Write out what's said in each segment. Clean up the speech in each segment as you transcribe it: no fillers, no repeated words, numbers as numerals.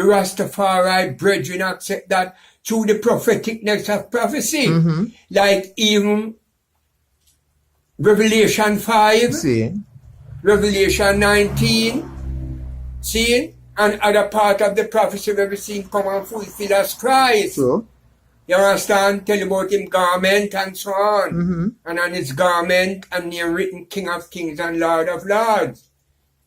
Rastafari brethren accept that through the propheticness of prophecy. Like even Revelation 5, Revelation 19, see, and other part of the prophecy where we see him come and fulfill as Christ. True. You understand? Tell about him garment and so on. And on his garment and name written King of Kings and Lord of Lords.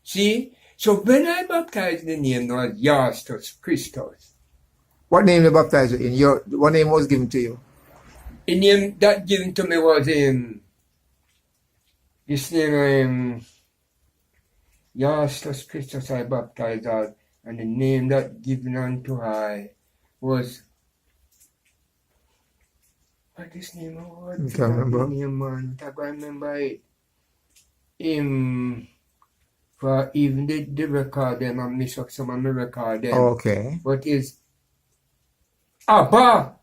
See? So when I baptized, the name was Justus Christus. What name you baptized you in? What name was given to you? The name that given to me was this name Justus Christus I baptized out, and the name that given unto I was what this name was? You can't remember? Name, man. I can't remember it. For even the record them and miss up some of my record them. Okay. But is Abba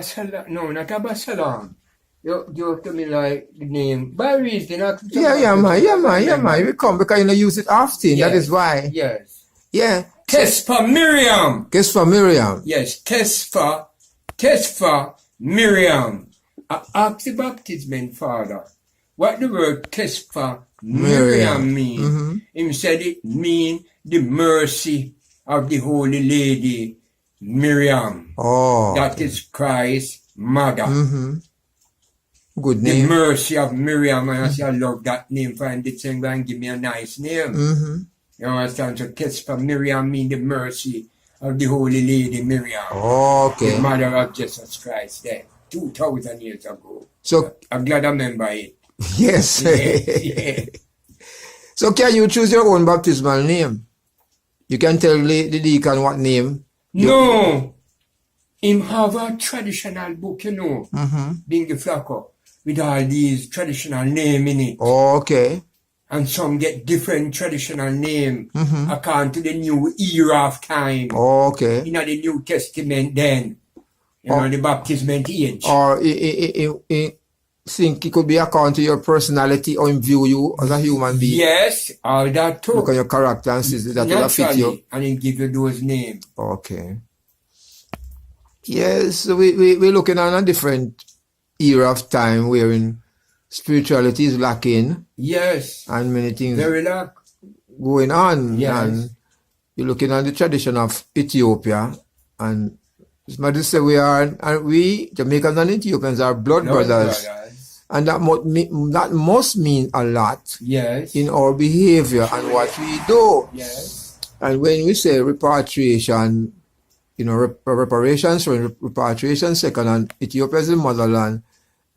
Salam. No, not Abba Salam. You have to me like the name. By reason, not Yeah, man. We come because you don't use it often. Yes. That is why. Yes. Yeah. Test for Miriam. Guess for Miriam. Yes, test for Miriam. I asked the baptism father what the word test for Miriam mean. He said it mean the mercy of the Holy Lady Miriam. Oh. That is Christ's mother. Good The name. mercy of Miriam, and I say I love that name for him. Did say and give me a nice name. You understand? So test for Miriam mean the mercy of the Holy Lady Miriam. Okay. The mother of Jesus Christ there, 2,000 years ago. So I'm glad I remember it. yes. Yeah. So can you choose your own baptismal name? You can tell the deacon what name. No. Him have a traditional book, you know, being the Flacco, with all these traditional name in it. Okay. And some get different traditional name according to the new era of time. Okay. In the New Testament then. You know, the baptismal age. Or think it could be according to your personality or view you as a human being. Yes, all that too. Look at your character and see that will fit you. And he give you those names. Okay. Yes, we're looking at a different era of time wherein spirituality is lacking. Yes. And many things Very lack. going on. Yes. And you're looking at the tradition of Ethiopia. And it's not to say we, Jamaicans and Ethiopians, are blood brothers. And that must mean a lot. Yes. In our behavior and what we do. Yes. And when we say repatriation, you know, reparations for repatriation second, and Ethiopia is the motherland,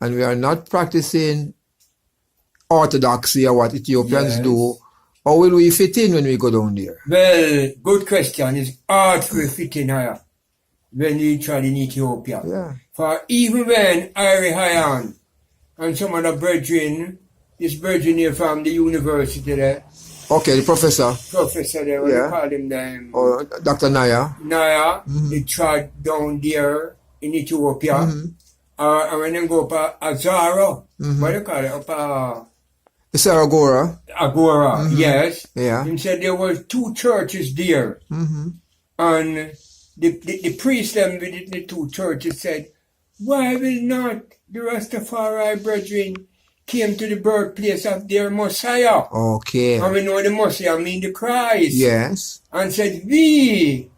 and we are not practicing orthodoxy or what Ethiopians do, how will we fit in when we go down there? Well, good question. It's hard to fit in here when we try in Ethiopia. Yeah. For even when Ari Hayan and some other brethren, this brethren here from the university there, Okay, the professor. Professor there, what you call him then? Or Dr. Naya. Naya, they tried down there in Ethiopia. And when they go up Azara, what do you call it? Up It's Agora. Agora, yes. Yeah. He said there were 2 churches there. And the priest them with the 2 churches said, why will not the Rastafari brethren came to the birthplace of their Messiah? Okay. And we know the Messiah mean the Christ. Yes. And said, the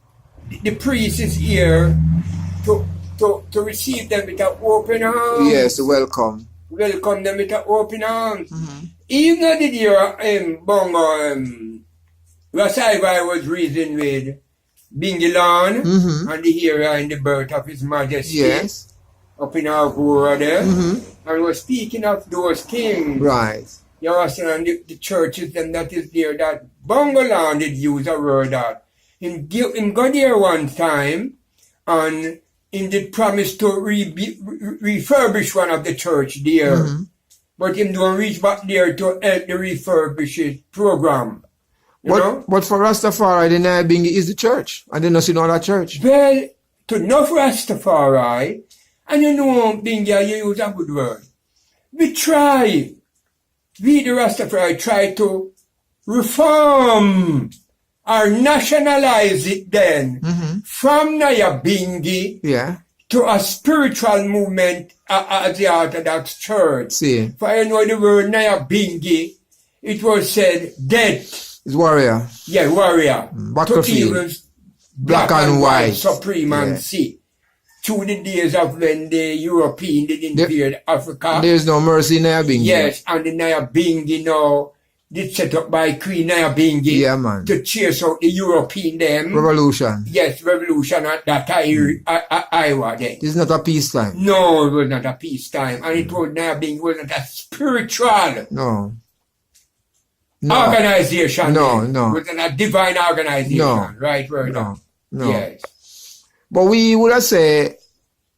priest is here to receive them with an open arms. Yes, welcome. Welcome them with an open arms. Even though the year Bongo Rastafari was reasoning with Bingilan and the hero in the birth of His Majesty. Yes. Up in Agora there. And was speaking of those things. Right. You understand? The churches and that is there, that Bongo Land did use a word that him got there one time and him did promise to refurbish one of the church there. But him don't reach back there to help the refurbishing program. You know? But for Rastafari, the Naibingi is the church. And they don't see no other church. Well, to enough Rastafari, and you know, Bingi, you use a good word. We the Rastafari try to reform or nationalize it then from Nyabingi Yeah. to a spiritual movement as the Orthodox Church. See. For you know the word Nyabingi, it was said death. It's warrior. Yeah, warrior. Battlefield. To evils, black and white, supremacy. Through the days of when the European did invade Africa. There's no mercy in Nyabingi. Yes, and the Nyabingi now did set up by Queen Nyabingi. Yeah, man. To chase out the European them. Revolution. Yes, revolution at that Iowa then. This is not a peacetime. No, it was not a peacetime. And it was Nyabingi wasn't a spiritual No. organization. No, then. no. It wasn't a divine organization. No. Right, word. No. Yes. But we would have said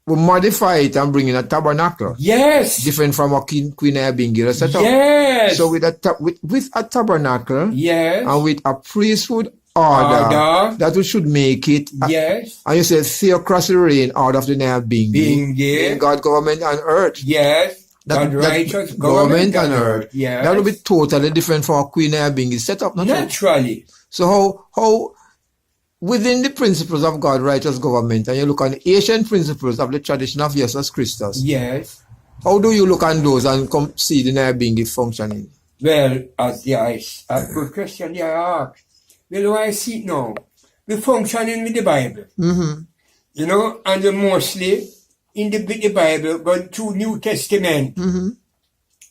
we modify it and bring in a tabernacle. Yes. Different from what Queen Nyabingi set up. Yes. So with a tabernacle Yes. and with a priesthood order that we should make it. Yes. And you say theocracy reign out of the Nyabingi. Bingi. God government on earth. Yes. God righteous government on earth. Yes. That will be totally different from what Queen Nyabingi set up. Naturally. So how within the principles of God righteous government, and you look on the ancient principles of the tradition of Jesus Christus. Yes. How do you look on those and come see the Nyabingi functioning? Well, as a good question I asked. Well, I see it now. We functioning with the Bible. You know, and mostly in the Bible, go through New Testament.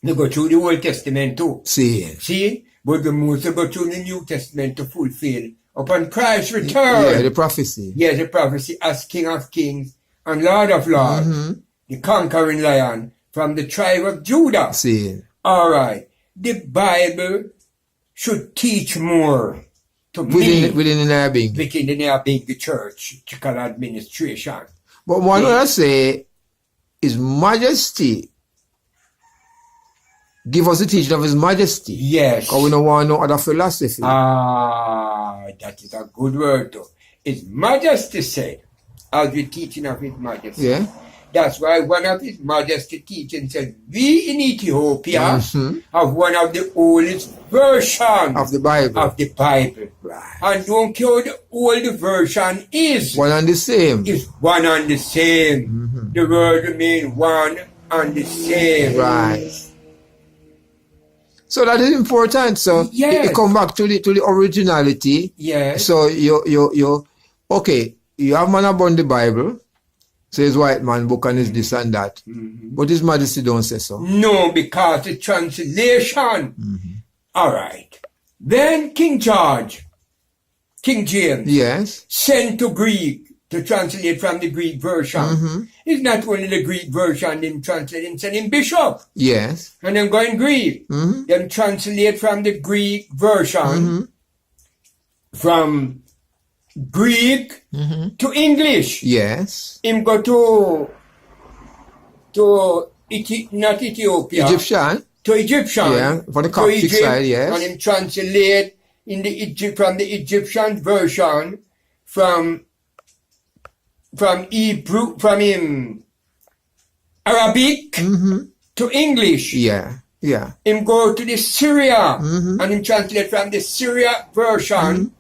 They go through the Old Testament too. See? But the most go through the New Testament to fulfill upon Christ's return. Yeah, the prophecy. Yes, the prophecy as King of Kings and Lord of Lords. The conquering lion from the tribe of Judah. All right. The Bible should teach more to within the Nyabingi. Within the Nyabingi church, Chikala administration. But one would say, His Majesty give us the teaching of His Majesty. Yes. Because we don't want no other philosophy. That is a good word though. His Majesty said, as the teaching of His Majesty. Yeah. That's why one of His Majesty teachings said, we in Ethiopia have one of the oldest versions of the Bible. Right. And don't care what the old version is. One and the same. It's one and the same. The word means one and the same. Right. So that is important. So you come back to the originality. Yes. So you okay, you have man about the Bible. Says white man book and is this and that. But His Majesty don't say so. No, because the translation. All right. Then King James, yes, sent to Greek to translate from the Greek version. It's not only the Greek version, them translate, send him bishop. Yes. And then go in Greek. Them translate from the Greek version, from Greek to English. Yes. Him go to not Ethiopia. Egyptian. To Egyptian. Yeah, for the Coptic side, yes. And him translate in from the Egyptian version from Hebrew, from him Arabic to English. Yeah. Him go to the Syria and him translate from the Syria version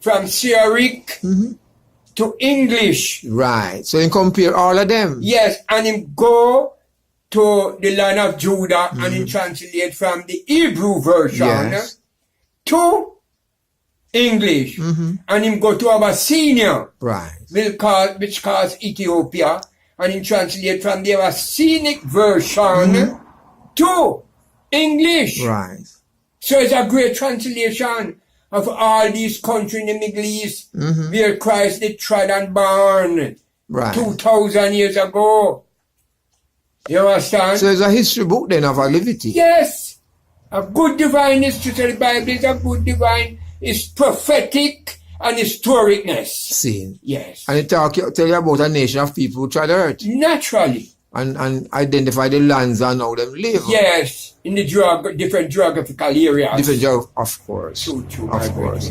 from Syriac to English. Right. So you compare all of them. Yes, and him go to the land of Judah and him translate from the Hebrew version to English. And him go to Abyssinia. Right. Which calls Ethiopia. And him translate from the Abyssinic version to English. Right. So it's a great translation of all these countries in the Middle East where Christ did trod and born 2,000 years ago. You understand? So it's a history book then of our liberty. Yes. A good divine history. So the Bible is a good divine. It's prophetic and historicness. Seen. Yes. And it tell you about a nation of people who trod the earth. Naturally. And identify the lands and how them live. Yes. In the different geographical areas. Of course. True, of course.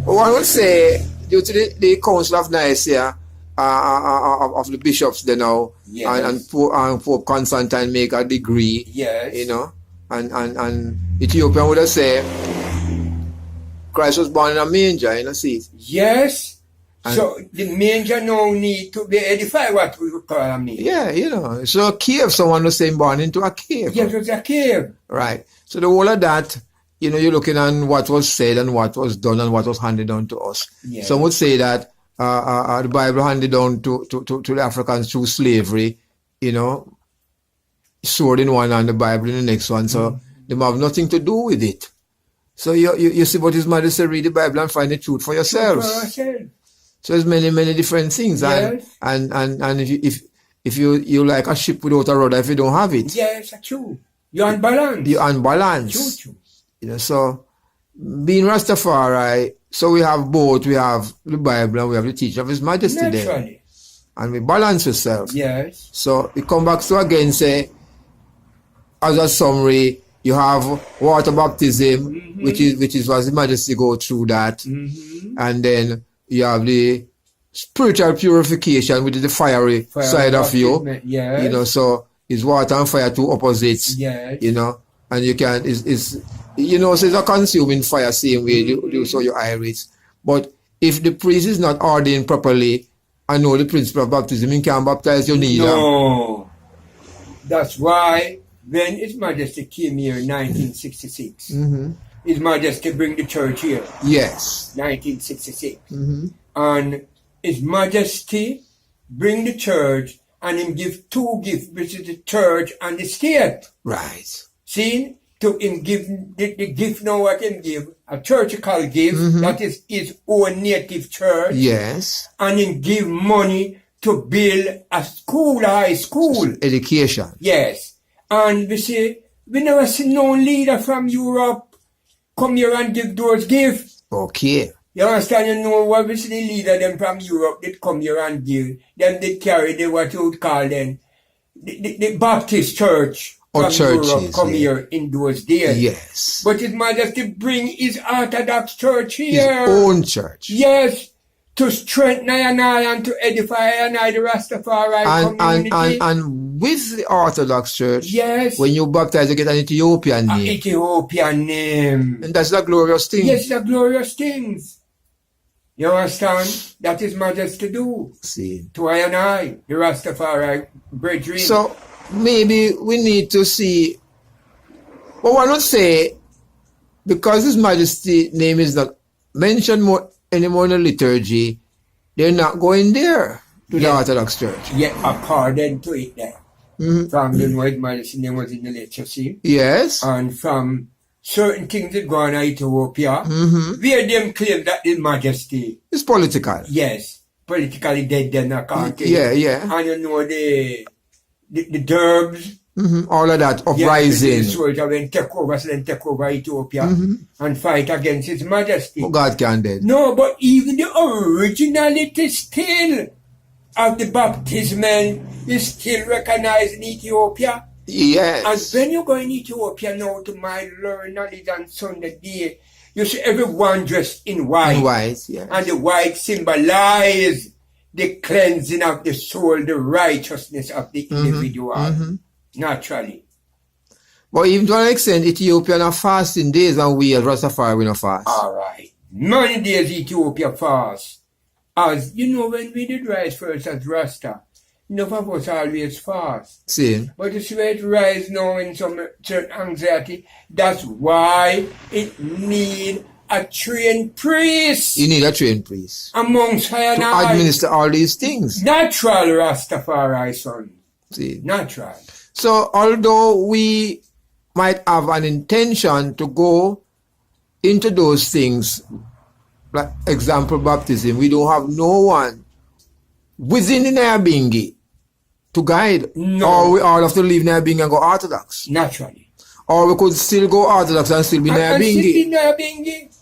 But one would say, due to the Council of Nicaea, of the bishops there now, and Pope Constantine make a degree, yes, you know, and Ethiopia would have said Christ was born in a manger, you know, see. Yes. And- So the manger now need to be edified, what we would call a manger. Yeah, you know. So a cave, someone was saying born into a cave. Yes, it was a cave. Right. So the whole of that, you know, you're looking on what was said and what was done and what was handed down to us. Yeah. Some would say that the Bible handed down to the Africans through slavery, you know, sword in one hand, the Bible in the next one. So they have nothing to do with it. So you see what His Majesty, read the Bible and find the truth for yourselves. So there's many different things. Yes. And if you like a ship without a rudder, if you don't have it. Yes, true. You're unbalanced. You're unbalanced. True. You know, so being Rastafari, so we have both. We have the Bible and we have the teaching of His Majesty there. Naturally. And we balance yourself. Yes. So we come back to again say, as a summary, you have water baptism, which is what His Majesty go through that. And then you have the spiritual purification, which is the fiery side of you. Yes. You know, so it's water and fire, two opposites. Yes. You know, and you can you know, so it's a consuming fire same way you so your iris. But if the priest is not ordained properly and know the principle of baptism, he can't baptize you neither. No. That's why when His Majesty came here in 1966, His Majesty bring the church here. Yes. 1966. And His Majesty bring the church and Him give two gifts, which is the church and the state. Right. See? To Him give the gift now what Him give, a churchical gift, that is His own native church. Yes. And Him give money to build a school, a high school. Education. Yes. And we say, we never see no leader from Europe come here and give those gifts. Okay. You understand? You know what we see the leader them from Europe did come here and give. Them they carry the what you would call them the Baptist church from Europe come here in those days. Yes. But His Majesty bring His Orthodox church here. His own church. Yes. To strengthen and to edify the Rastafari community. And with the Orthodox Church, yes, when you baptize, you get an Ethiopian name. Ethiopian name. And that's a glorious thing. Yes, the glorious things. You understand? That is Majesty do. See. To I, the Rastafari brethren. So maybe we need to see. But why not say, because His Majesty name is not mentioned more anymore in the liturgy, they're not going there to the Orthodox Church. Yeah, according to it there. From the His Majesty name was in the literacy. Yes. And from certain things that go on in Ethiopia, where them claim that His Majesty is political. Yes. Politically dead then according to yeah. And you know the Derbs. All of that uprising. When take over Ethiopia and fight against His Majesty. Oh, God can dead. No, but even the originality still of the baptismal is still recognized in Ethiopia. Yes. And when you go in Ethiopia now to my learn knowledge on Sunday day, you see everyone dressed in white. In white, yes. And the white symbolize the cleansing of the soul, the righteousness of the individual. Naturally. But even to an extent, Ethiopian are fasting days and we as Rastafari we not fast. Alright. Many days Ethiopia fast. As you know, when we did rise first as Rasta, enough of us always fast. See. But you see where it rise now in some certain anxiety. That's why it need a trained priest. You need a trained priest. Amongst high and to high. Administer all these things. Natural Rastafari son. See. Natural. So although we might have an intention to go into those things, like example baptism, we don't have no one within the Nyabingi to guide. No. Or we all have to leave Nyabingi and go Orthodox. Naturally. Or we could still go Orthodox and still be Nyabingi.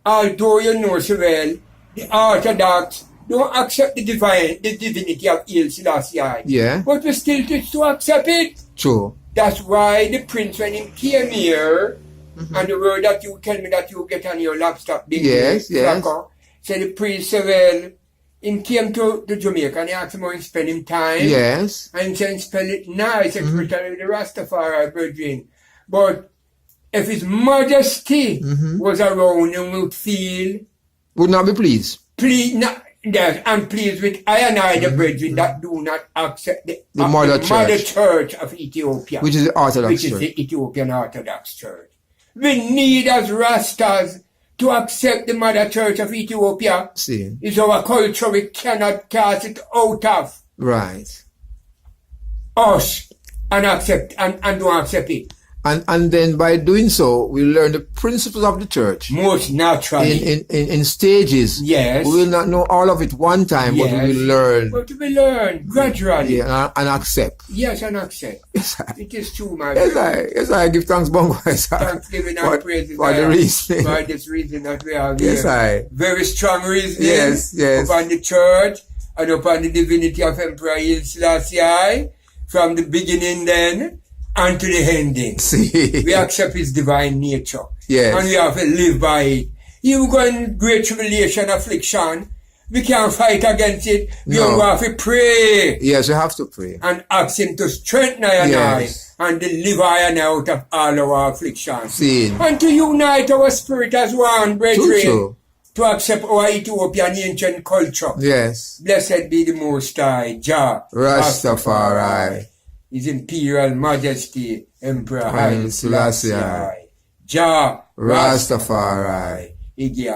Although you know so well, the Orthodox don't accept the divinity of Il Selassie. Yeah. But we still teach to accept it. True. That's why the prince, when he came here, and the word that you tell me that you get on your laptop, yes. said the priest said, well, he came to Jamaica and he asked him how he spend him time. Yes. And he said, spell it nice, especially with the Rastafari brethren. But if His Majesty was around, you would feel Would not be pleased. and pleased with I and I, the brethren that do not accept the Mother Church of Ethiopia, Which is the Orthodox which is Church. the Ethiopian Orthodox Church. We need as Rastas to accept the Mother Church of Ethiopia. See. It's our culture. We cannot cast it out of Right. us and accept and don't accept it. And then by doing so, we learn the principles of the church Most naturally. in stages. Yes. We will not know all of it one time, but we will learn. But we learn gradually. Yeah, and accept. Yes, and accept. Yes, It is true, my yes, friend. I give thanks, Bongo. Yes, Thanksgiving and praise for the reason. For this reason that we have Yes, here. Very strong reason. Yes. Upon the church and upon the divinity of Emperor Haile Selassie from the beginning then and to the ending. See. We accept His divine nature. Yes. And we have to live by it. You go in great tribulation, affliction. We can't fight against it. We No. have to pray. Yes, we have to pray. And ask Him to strengthen I and Yes. I and deliver I and I out of all our afflictions. See. And to unite our spirit as one, brethren. True. To accept our Ethiopian ancient culture. Yes. Blessed be the Most High, Jah Rastafari. His Imperial Majesty, Emperor Haile Haile Selassie. Selassie, Jah Rastafari. Iggy